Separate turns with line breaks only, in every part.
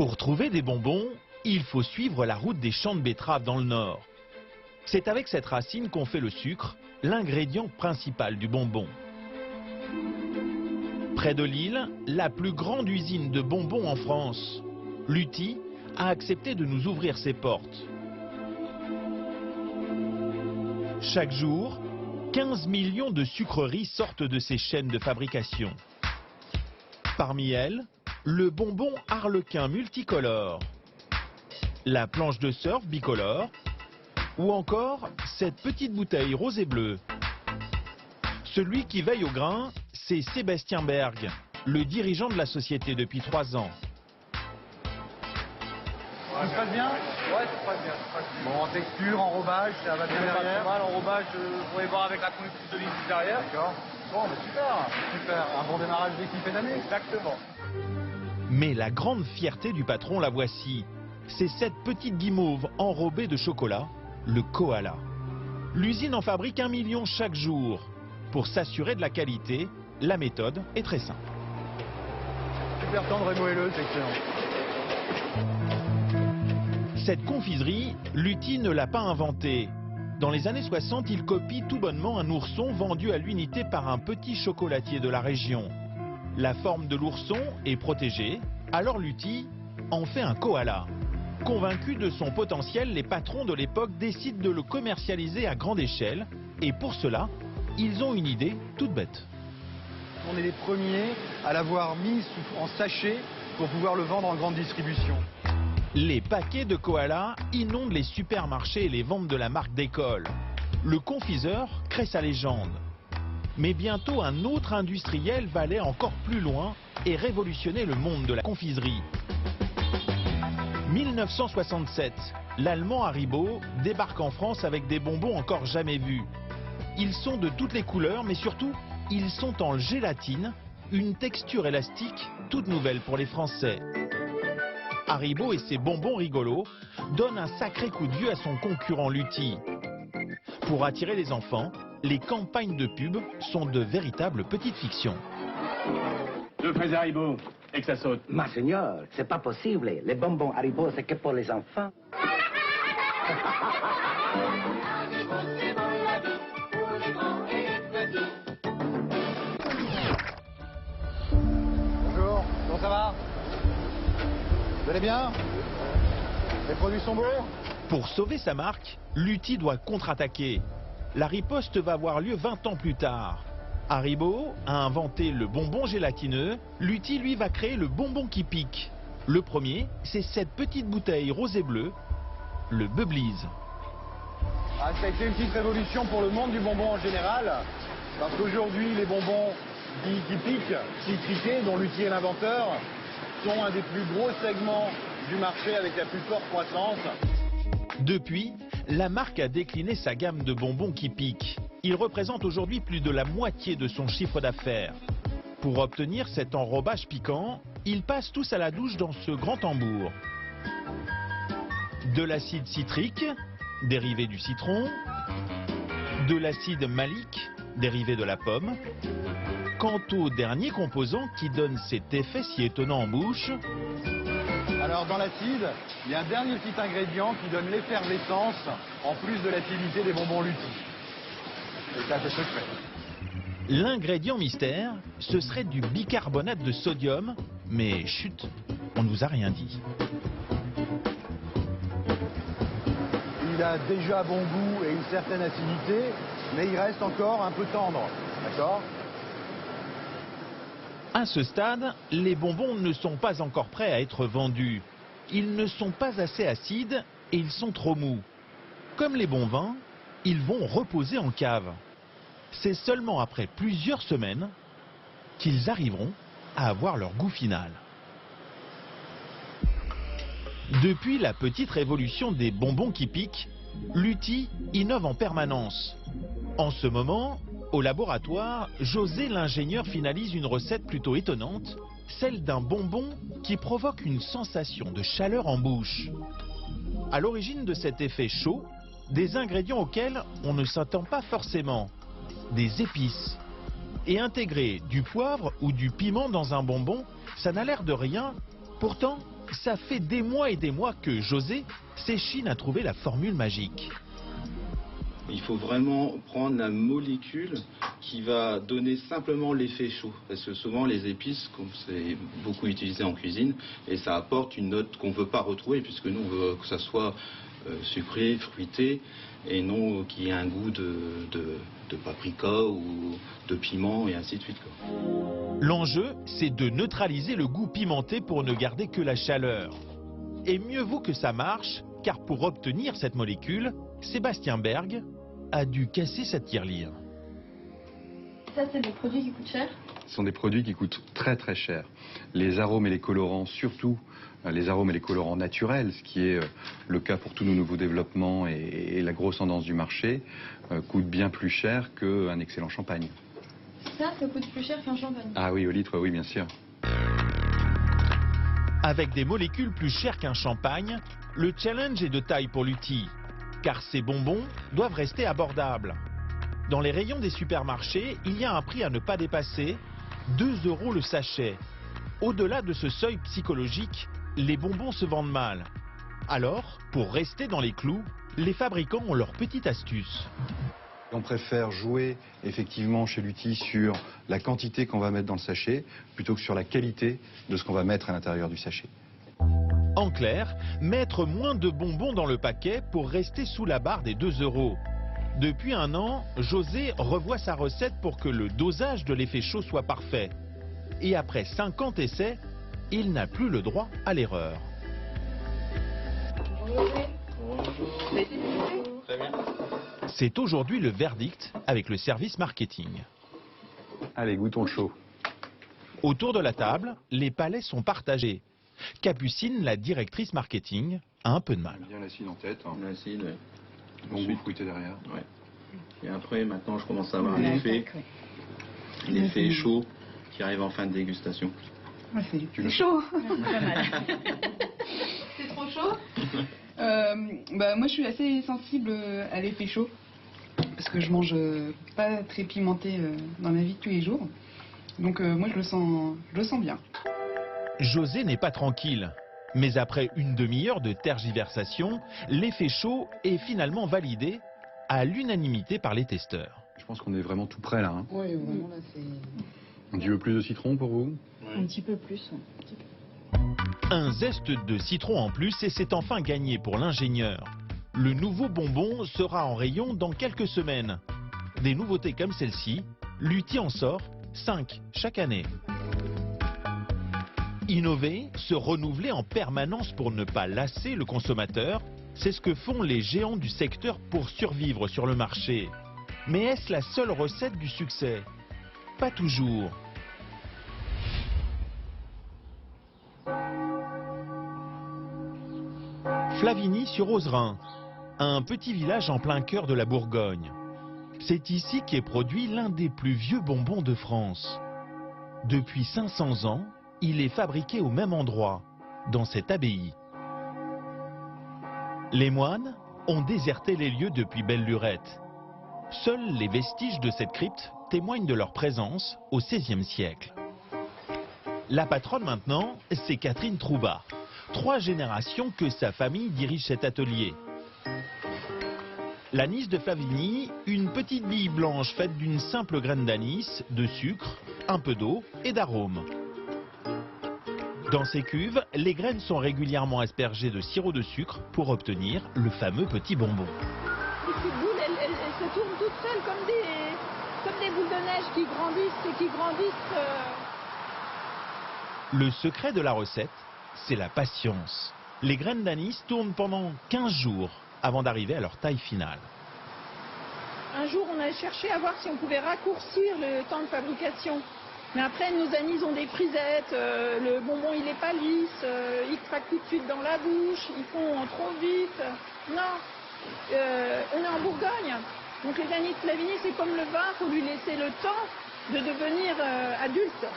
Pour trouver des bonbons, il faut suivre la route des champs de betteraves dans le nord. C'est avec cette racine qu'on fait le sucre, l'ingrédient principal du bonbon. Près de Lille, la plus grande usine de bonbons en France, Lutti, a accepté de nous ouvrir ses portes. Chaque jour, 15 millions de sucreries sortent de ces chaînes de fabrication. Parmi elles, le bonbon Harlequin multicolore, la planche de surf bicolore ou encore cette petite bouteille rose et bleue. Celui qui veille au grain, c'est Sébastien Berg, le dirigeant de la société depuis 3 ans.
Ça se passe bien?
Ouais, ça se passe bien.
Bon, en texture, enrobage, ça va bien derrière?
Pas mal, enrobage, vous pourrez voir avec la conductrice de ligne juste derrière.
D'accord. Bon, mais super, super. Un bon démarrage d'équipe et d'année.
Exactement.
Mais la grande fierté du patron, la voici. C'est cette petite guimauve enrobée de chocolat, le koala. L'usine en fabrique 1 million chaque jour. Pour s'assurer de la qualité, la méthode est très simple.
Super tendre et moelleux, c'est excellent.
Cette confiserie, Lutti ne l'a pas inventée. Dans les années 60, il copie tout bonnement un ourson vendu à l'unité par un petit chocolatier de la région. La forme de l'ourson est protégée, alors Lutti en fait un koala. Convaincus de son potentiel, les patrons de l'époque décident de le commercialiser à grande échelle. Et pour cela, ils ont une idée toute bête.
On est les premiers à l'avoir mis en sachet pour pouvoir le vendre en grande distribution.
Les paquets de koala inondent les supermarchés et les ventes de la marque d'école. Le confiseur crée sa légende. Mais bientôt, un autre industriel va aller encore plus loin et révolutionner le monde de la confiserie. 1967, l'Allemand Haribo débarque en France avec des bonbons encore jamais vus. Ils sont de toutes les couleurs, mais surtout, ils sont en gélatine, une texture élastique toute nouvelle pour les Français. Haribo et ses bonbons rigolos donnent un sacré coup de vieux à son concurrent Lutti. Pour attirer les enfants, les campagnes de pub sont de véritables petites fictions.
2 fraises Haribo et que ça saute.
Ma seigneur, c'est pas possible. Les bonbons Haribo, c'est que pour les enfants.
Bonjour, comment ça va? Vous allez bien? Les produits sont beaux?
Pour sauver sa marque, Lutti doit contre-attaquer. La riposte va avoir lieu 20 ans plus tard. Haribo a inventé le bonbon gélatineux, Lutti lui va créer le bonbon qui pique. Le premier, c'est cette petite bouteille rose et bleue, le Bubblies.
Ah, ça a été une petite révolution pour le monde du bonbon en général, parce qu'aujourd'hui, les bonbons dits qui piquent, citriqués, dont Lutti est l'inventeur, sont un des plus gros segments du marché avec la plus forte croissance.
Depuis, la marque a décliné sa gamme de bonbons qui piquent. Il représente aujourd'hui plus de la moitié de son chiffre d'affaires. Pour obtenir cet enrobage piquant, ils passent tous à la douche dans ce grand tambour. De l'acide citrique, dérivé du citron, de l'acide malique, dérivé de la pomme. Quant au dernier composant qui donne cet effet si étonnant en bouche,
Alors dans l'acide, il y a un dernier petit ingrédient qui donne l'effervescence en plus de l'acidité des bonbons Lutti. Et ça, c'est secret.
l'ingrédient mystère, ce serait du bicarbonate de sodium, mais chut, on ne nous a rien dit.
Il a déjà bon goût et une certaine acidité, mais il reste encore un peu tendre, d'accord?
À ce stade, les bonbons ne sont pas encore prêts à être vendus. Ils ne sont pas assez acides et ils sont trop mous. Comme les bons vins, ils vont reposer en cave. C'est seulement après plusieurs semaines qu'ils arriveront à avoir leur goût final. Depuis la petite révolution des bonbons qui piquent, Lutti innove en permanence. En ce moment, au laboratoire, José l'ingénieur finalise une recette plutôt étonnante, celle d'un bonbon qui provoque une sensation de chaleur en bouche. À l'origine de cet effet chaud, des ingrédients auxquels on ne s'attend pas forcément, des épices. Et intégrer du poivre ou du piment dans un bonbon, ça n'a l'air de rien, pourtant ça fait des mois et des mois que José s'échine à trouver la formule magique.
Il faut vraiment prendre la molécule qui va donner simplement l'effet chaud. Parce que souvent les épices, c'est beaucoup utilisé en cuisine, et ça apporte une note qu'on ne veut pas retrouver, puisque nous on veut que ça soit sucré, fruité, et non qu'il y ait un goût de paprika ou de piment et ainsi de suite.
L'enjeu, c'est de neutraliser le goût pimenté pour ne garder que la chaleur. Et mieux vaut que ça marche, car pour obtenir cette molécule, Sébastien Berg a dû casser sa tirelire.
Ça, c'est des produits qui coûtent cher?
Ce sont des produits qui coûtent très très cher. Les arômes et les colorants, surtout les arômes et les colorants naturels, ce qui est le cas pour tous nos nouveaux développements et la grosse tendance du marché, coûtent bien plus cher qu'un excellent champagne.
Ça coûte plus cher qu'un champagne?
Ah oui, au litre, oui, bien sûr.
Avec des molécules plus chères qu'un champagne, le challenge est de taille pour Lutti, car ces bonbons doivent rester abordables. Dans les rayons des supermarchés, il y a un prix à ne pas dépasser, 2 € le sachet. Au-delà de ce seuil psychologique, les bonbons se vendent mal. Alors, pour rester dans les clous, les fabricants ont leur petite astuce.
On préfère jouer effectivement chez Lutti sur la quantité qu'on va mettre dans le sachet plutôt que sur la qualité de ce qu'on va mettre à l'intérieur du sachet.
En clair, mettre moins de bonbons dans le paquet pour rester sous la barre des 2 €. Depuis un an, José revoit sa recette pour que le dosage de l'effet chaud soit parfait. Et après 50 essais, il n'a plus le droit à l'erreur. C'est aujourd'hui le verdict avec le service marketing.
Allez, goûtons le chaud.
Autour de la table, les palais sont partagés. Capucine, la directrice marketing, a un peu de mal.
Bien l'acide en tête. Hein.
L'acide, ouais.
Bon goût fruité derrière.
Ouais. Et après, maintenant, je commence à avoir l'effet chaud qui arrive en fin de dégustation.
C'est chaud. C'est trop chaud?
Moi, je suis assez sensible à l'effet chaud parce que je mange pas très pimenté dans ma vie de tous les jours. Donc, moi, je le sens bien.
José n'est pas tranquille. Mais après une demi-heure de tergiversation, l'effet chaud est finalement validé à l'unanimité par les testeurs.
Je pense qu'on est vraiment tout prêt là. Hein.
Oui, vraiment là, c'est...
Un petit peu plus de citron pour vous?
Un petit peu plus.
Un zeste de citron en plus et c'est enfin gagné pour l'ingénieur. Le nouveau bonbon sera en rayon dans quelques semaines. Des nouveautés comme celle-ci, Lutti en sort 5 chaque année. Innover, se renouveler en permanence pour ne pas lasser le consommateur, c'est ce que font les géants du secteur pour survivre sur le marché. Mais est-ce la seule recette du succès? Pas toujours. Flavigny-sur-Ozerain, un petit village en plein cœur de la Bourgogne. C'est ici qu'est produit l'un des plus vieux bonbons de France. Depuis 500 ans, il est fabriqué au même endroit, dans cette abbaye. Les moines ont déserté les lieux depuis belle lurette. Seuls les vestiges de cette crypte témoignent de leur présence au XVIe siècle. La patronne maintenant, c'est Catherine Troubat. 3 générations que sa famille dirige cet atelier. L'anis de Flavigny, une petite bille blanche faite d'une simple graine d'anis, de sucre, un peu d'eau et d'arôme. Dans ces cuves, les graines sont régulièrement aspergées de sirop de sucre pour obtenir le fameux petit bonbon.
Les petites boules, elles se tournent toutes seules comme des boules de neige qui grandissent et qui grandissent.
Le secret de la recette, c'est la patience. Les graines d'anis tournent pendant 15 jours avant d'arriver à leur taille finale.
Un jour, on a cherché à voir si on pouvait raccourcir le temps de fabrication. Mais après, nos amis ont des frisettes, le bonbon il est pas lisse, il craque tout de suite dans la bouche, ils font trop vite. Non, on est en Bourgogne, donc les anis de Flavigny c'est comme le vin, il faut lui laisser le temps de devenir adulte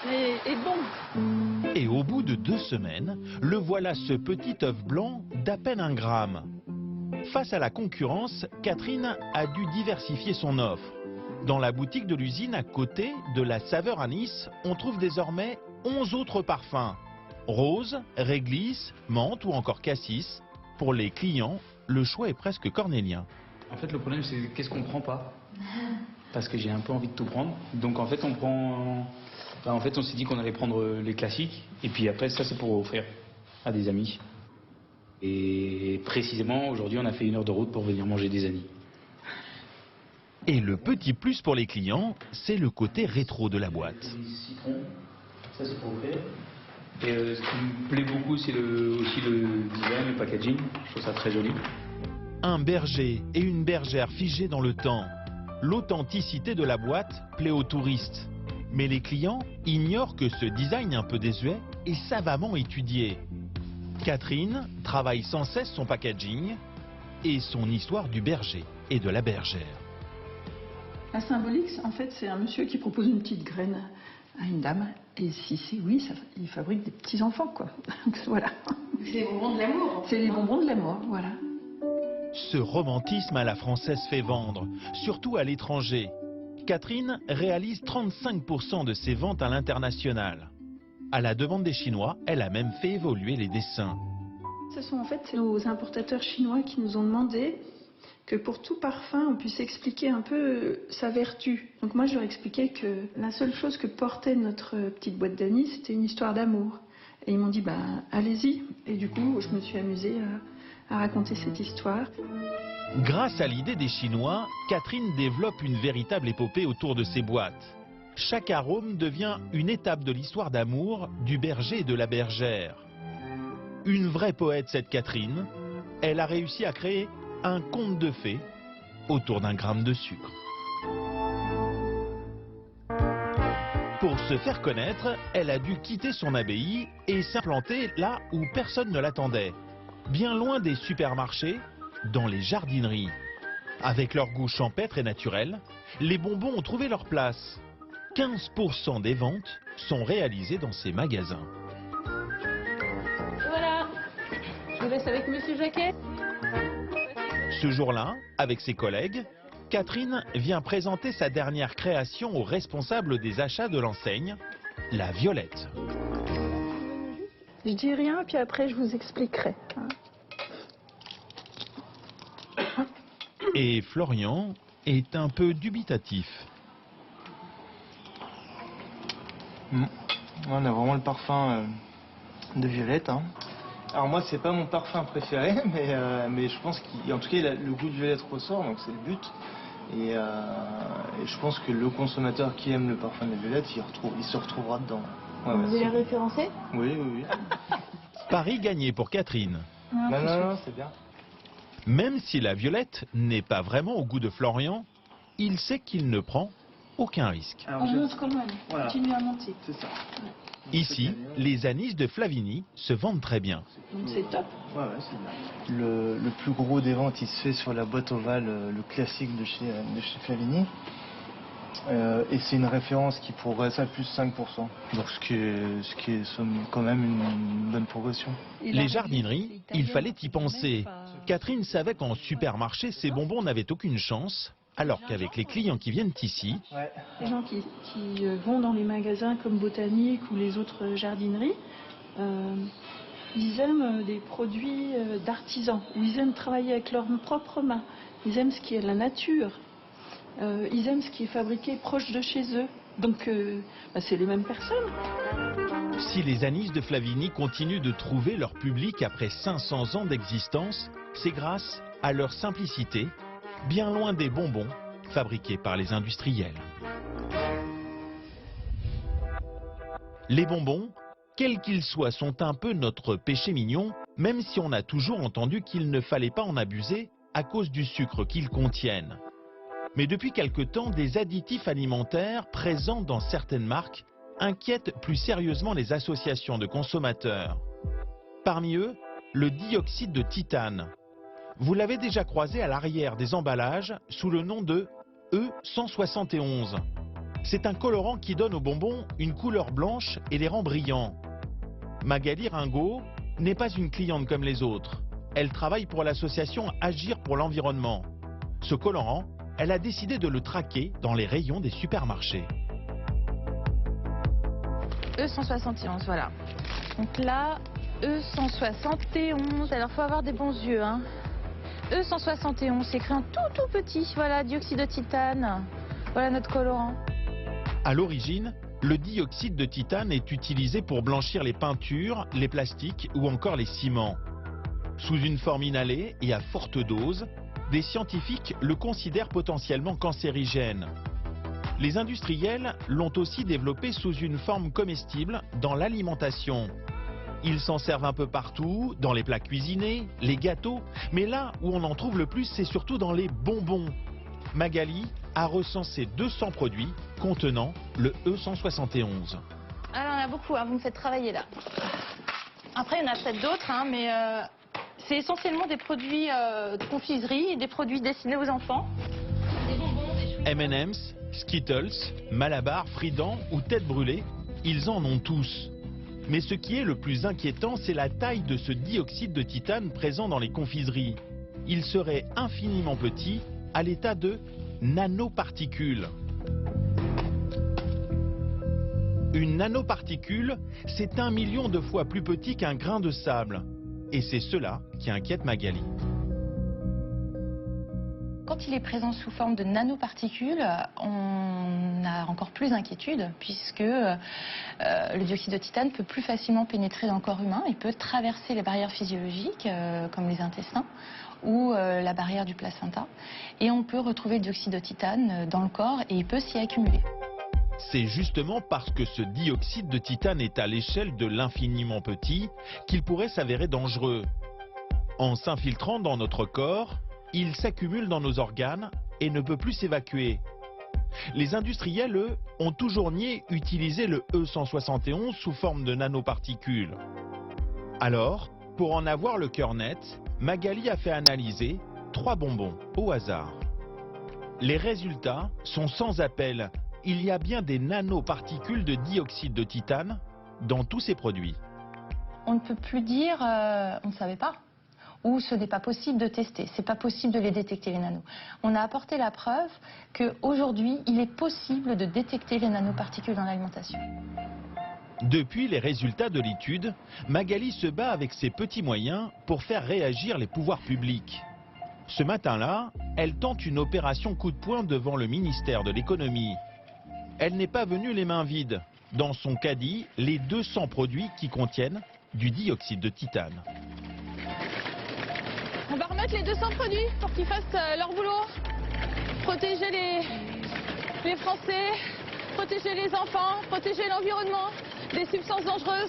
et bon.
Et au bout de 2 semaines, le voilà ce petit œuf blanc d'à peine 1 gramme. Face à la concurrence, Catherine a dû diversifier son offre. Dans la boutique de l'usine à côté de la saveur anis, on trouve désormais 11 autres parfums. Rose, réglisse, menthe ou encore cassis. Pour les clients, le choix est presque cornélien.
En fait, le problème, c'est qu'est-ce qu'on prend pas. Parce que j'ai un peu envie de tout prendre. Donc en fait, on prend... En fait, on s'est dit qu'on allait prendre les classiques. Et puis après, ça, c'est pour offrir à des amis. Et précisément, aujourd'hui, on a fait 1 heure de route pour venir manger des anis.
Et le petit plus pour les clients, c'est le côté rétro de la boîte.
Citron, ça c'est pour offrir. Et ce qui me plaît beaucoup, c'est aussi le design, le packaging. Je trouve ça très joli.
Un berger et une bergère figés dans le temps. L'authenticité de la boîte plaît aux touristes. Mais les clients ignorent que ce design un peu désuet est savamment étudié. Catherine travaille sans cesse son packaging et son histoire du berger et de la bergère.
La symbolique, en fait, c'est un monsieur qui propose une petite graine à une dame. Et si c'est oui, il fabrique des petits-enfants, quoi. Donc voilà.
C'est les bonbons de l'amour.
C'est les bonbons de l'amour, voilà.
Ce romantisme à la française fait vendre, surtout à l'étranger. Catherine réalise 35% de ses ventes à l'international. À la demande des Chinois, elle a même fait évoluer les dessins.
Ce sont en fait nos importateurs chinois qui nous ont demandé que pour tout parfum, on puisse expliquer un peu sa vertu. Donc moi, je leur expliquais que la seule chose que portait notre petite boîte d'anis, c'était une histoire d'amour. Et ils m'ont dit, bah, allez-y. Et du coup, je me suis amusée à raconter cette histoire.
Grâce à l'idée des Chinois, Catherine développe une véritable épopée autour de ses boîtes. Chaque arôme devient une étape de l'histoire d'amour du berger et de la bergère. Une vraie poète, cette Catherine. Elle a réussi à créer un conte de fées autour d'un gramme de sucre. Pour se faire connaître, elle a dû quitter son abbaye et s'implanter là où personne ne l'attendait. Bien loin des supermarchés, dans les jardineries. Avec leur goût champêtre et naturel, les bonbons ont trouvé leur place. 15% des ventes sont réalisées dans ces magasins.
Voilà. Je vous laisse avec Monsieur Jacquet.
Ce jour-là, avec ses collègues, Catherine vient présenter sa dernière création au responsable des achats de l'enseigne, la Violette.
Je dis rien, puis après je vous expliquerai.
Et Florian est un peu dubitatif.
On a vraiment le parfum de Violette. Hein. Alors moi, c'est pas mon parfum préféré, mais je pense qu'en tout cas, le goût de Violette ressort, donc c'est le but. Et je pense que le consommateur qui aime le parfum de Violette, il se retrouvera dedans. Ouais,
Vous allez référencer?
Oui, oui, oui.
Pari gagné pour Catherine.
Non, c'est bien.
Même si la Violette n'est pas vraiment au goût de Florian, il sait qu'il ne prend aucun risque.
Alors, on monte quand même,
voilà.
Continue à monter.
C'est ça.
Ici, les anis de Flavigny se vendent très bien.
Donc c'est top.
Ouais, c'est bien. Le plus gros des ventes, il se fait sur la boîte ovale, le classique de chez Flavigny. Et c'est une référence qui progresse à plus 5%. Donc ce qui est quand même une bonne progression.
Les jardineries, il fallait y penser. Catherine savait qu'en supermarché, ces bonbons n'avaient aucune chance, alors qu'avec les clients qui viennent ici...
Les gens qui vont dans les magasins comme Botanique ou les autres jardineries, ils aiment des produits d'artisans, ou ils aiment travailler avec leurs propres mains. Ils aiment ce qui est la nature. Ils aiment ce qui est fabriqué proche de chez eux. Donc, c'est les mêmes personnes.
Si les anis de Flavigny continuent de trouver leur public après 500 ans d'existence, c'est grâce à leur simplicité, bien loin des bonbons fabriqués par les industriels. Les bonbons, quels qu'ils soient, sont un peu notre péché mignon, même si on a toujours entendu qu'il ne fallait pas en abuser à cause du sucre qu'ils contiennent. Mais depuis quelque temps, des additifs alimentaires présents dans certaines marques inquiètent plus sérieusement les associations de consommateurs. Parmi eux, le dioxyde de titane. Vous l'avez déjà croisé à l'arrière des emballages sous le nom de E171. C'est un colorant qui donne aux bonbons une couleur blanche et les rend brillants. Magali Ringot n'est pas une cliente comme les autres. Elle travaille pour l'association Agir pour l'environnement. Ce colorant, elle a décidé de le traquer dans les rayons des supermarchés.
E171, voilà. Donc là, E171. Alors, il faut avoir des bons yeux, hein. E171, c'est écrit en tout petit. Voilà, dioxyde de titane. Voilà notre colorant.
À l'origine, le dioxyde de titane est utilisé pour blanchir les peintures, les plastiques ou encore les ciments. Sous une forme inhalée et à forte dose, des scientifiques le considèrent potentiellement cancérigène. Les industriels l'ont aussi développé sous une forme comestible dans l'alimentation. Ils s'en servent un peu partout, dans les plats cuisinés, les gâteaux, mais là où on en trouve le plus, c'est surtout dans les bonbons. Magali a recensé 200 produits contenant le E171.
Alors, on a beaucoup, hein, vous me faites travailler là. Après, il y en a peut-être d'autres, hein, mais c'est essentiellement des produits de confiserie et des produits destinés aux enfants. Des bonbons, des chouettes.
M&M's, Skittles, Malabar, Frident ou Tête brûlée, ils en ont tous. Mais ce qui est le plus inquiétant, c'est la taille de ce dioxyde de titane présent dans les confiseries. Il serait infiniment petit, à l'état de nanoparticules. Une nanoparticule, c'est 1 million de fois plus petit qu'un grain de sable. Et c'est cela qui inquiète Magali.
Quand il est présent sous forme de nanoparticules, on a encore plus d'inquiétude puisque le dioxyde de titane peut plus facilement pénétrer dans le corps humain. Il peut traverser les barrières physiologiques comme les intestins ou la barrière du placenta. Et on peut retrouver le dioxyde de titane dans le corps et il peut s'y accumuler.
C'est justement parce que ce dioxyde de titane est à l'échelle de l'infiniment petit qu'il pourrait s'avérer dangereux. En s'infiltrant dans notre corps, il s'accumule dans nos organes et ne peut plus s'évacuer. Les industriels, eux, ont toujours nié utiliser le E171 sous forme de nanoparticules. Alors, pour en avoir le cœur net, Magali a fait analyser 3 bonbons au hasard. Les résultats sont sans appel. Il y a bien des nanoparticules de dioxyde de titane dans tous ces produits.
On ne peut plus dire on ne savait pas. Ou ce n'est pas possible de tester, c'est pas possible de les détecter les nanos. On a apporté la preuve qu'aujourd'hui, il est possible de détecter les nanoparticules dans l'alimentation.
Depuis les résultats de l'étude, Magali se bat avec ses petits moyens pour faire réagir les pouvoirs publics. Ce matin-là, elle tente une opération coup de poing devant le ministère de l'économie. Elle n'est pas venue les mains vides. Dans son caddie, les 200 produits qui contiennent du dioxyde de titane.
On va remettre les 200 produits pour qu'ils fassent leur boulot. Protéger les Français, protéger les enfants, protéger l'environnement des substances dangereuses.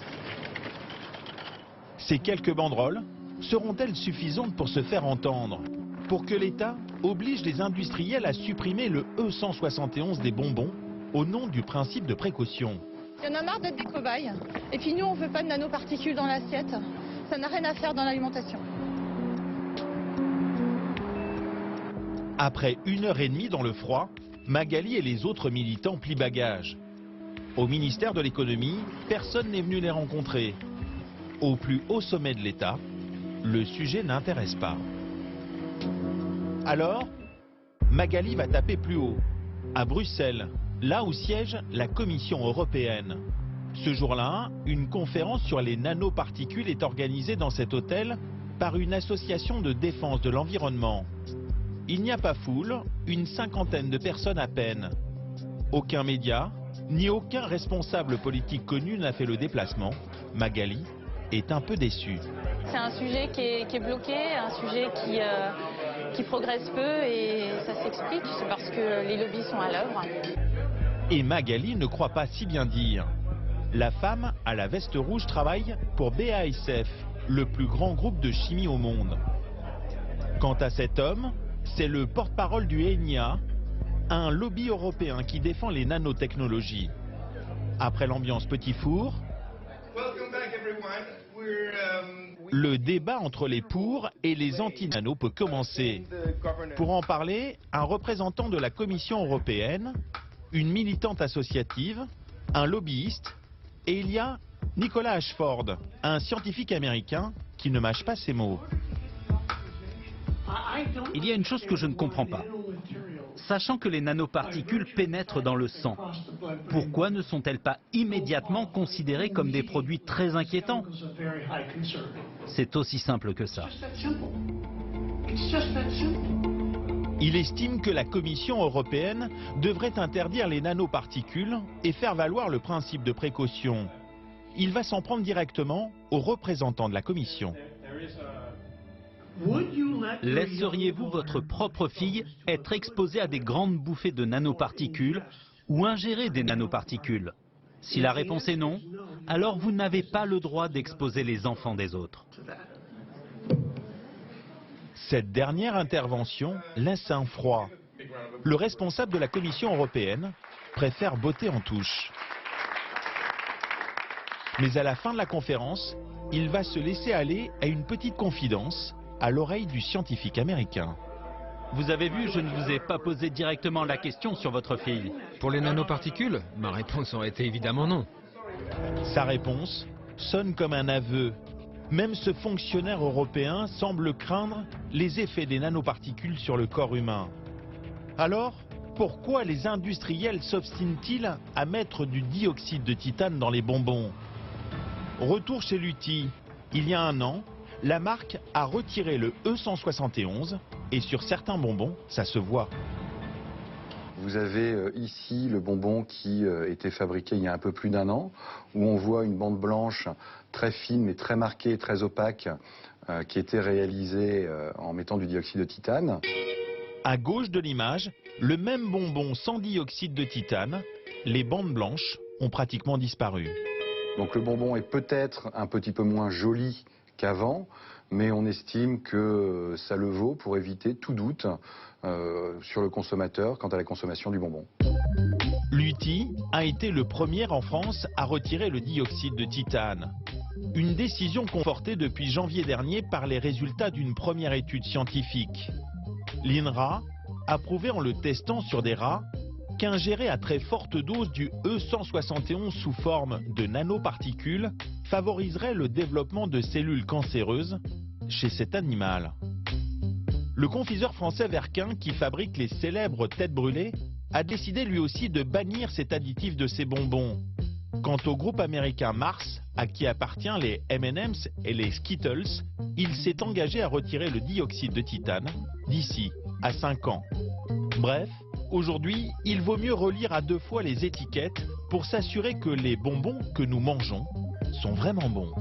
Ces quelques banderoles seront-elles suffisantes pour se faire entendre? Pour que l'État oblige les industriels à supprimer le E171 des bonbons au nom du principe de précaution?
Il y en a marre d'être des cobayes. Et puis nous, on ne veut pas de nanoparticules dans l'assiette. Ça n'a rien à faire dans l'alimentation.
Après 1h30 dans le froid, Magali et les autres militants plient bagages. Au ministère de l'économie, personne n'est venu les rencontrer. Au plus haut sommet de l'État, le sujet n'intéresse pas. Alors, Magali va taper plus haut, à Bruxelles, là où siège la Commission européenne. Ce jour-là, une conférence sur les nanoparticules est organisée dans cet hôtel par une association de défense de l'environnement. Il n'y a pas foule, une cinquantaine de personnes à peine. Aucun média, ni aucun responsable politique connu n'a fait le déplacement. Magali est un peu déçue.
C'est un sujet qui est bloqué, un sujet qui progresse peu et ça s'explique, c'est parce que les lobbies sont à l'œuvre.
Et Magali ne croit pas si bien dire. La femme à la veste rouge travaille pour BASF, le plus grand groupe de chimie au monde. Quant à cet homme, c'est le porte-parole du ENIA, un lobby européen qui défend les nanotechnologies. Après l'ambiance petit four, le débat entre les pour et les anti-nano peut commencer. Pour en parler, un représentant de la Commission européenne, une militante associative, un lobbyiste, et il y a Nicolas Ashford, un scientifique américain qui ne mâche pas ses mots.
Il y a une chose que je ne comprends pas. Sachant que les nanoparticules pénètrent dans le sang, pourquoi ne sont-elles pas immédiatement considérées comme des produits très inquiétants? C'est aussi simple que ça.
Il estime que la Commission européenne devrait interdire les nanoparticules et faire valoir le principe de précaution. Il va s'en prendre directement aux représentants de la Commission.
Laisseriez-vous votre propre fille être exposée à des grandes bouffées de nanoparticules ou ingérer des nanoparticules? Si la réponse est non, alors vous n'avez pas le droit d'exposer les enfants des autres.
Cette dernière intervention laisse un froid. Le responsable de la Commission européenne préfère botter en touche. Mais à la fin de la conférence, il va se laisser aller à une petite confidence à l'oreille du scientifique américain.
Vous avez vu, je ne vous ai pas posé directement la question sur votre fille.
Pour les nanoparticules, ma réponse aurait été évidemment non.
Sa réponse sonne comme un aveu. Même ce fonctionnaire européen semble craindre les effets des nanoparticules sur le corps humain. Alors, pourquoi les industriels s'obstinent-ils à mettre du dioxyde de titane dans les bonbons? Retour chez Lutti. Il y a un an, la marque a retiré le E171 et sur certains bonbons, ça se voit.
Vous avez ici le bonbon qui était fabriqué il y a un peu plus d'un an, où on voit une bande blanche très fine mais très marquée, très opaque, qui était réalisée en mettant du dioxyde de titane.
À gauche de l'image, le même bonbon sans dioxyde de titane, les bandes blanches ont pratiquement disparu.
Donc le bonbon est peut-être un petit peu moins joli qu'avant, mais on estime que ça le vaut pour éviter tout doute sur le consommateur quant à la consommation du bonbon.
Lutti a été le premier en France à retirer le dioxyde de titane. Une décision confortée depuis janvier dernier par les résultats d'une première étude scientifique. L'INRA a prouvé en le testant sur des rats qu'ingérer à très forte dose du E171 sous forme de nanoparticules favoriserait le développement de cellules cancéreuses chez cet animal. Le confiseur français Verquin, qui fabrique les célèbres têtes brûlées, a décidé lui aussi de bannir cet additif de ses bonbons. Quant au groupe américain Mars, à qui appartient les M&M's et les Skittles, il s'est engagé à retirer le dioxyde de titane d'ici à 5 ans. Bref, aujourd'hui, il vaut mieux relire à 2 fois les étiquettes pour s'assurer que les bonbons que nous mangeons sont vraiment bons.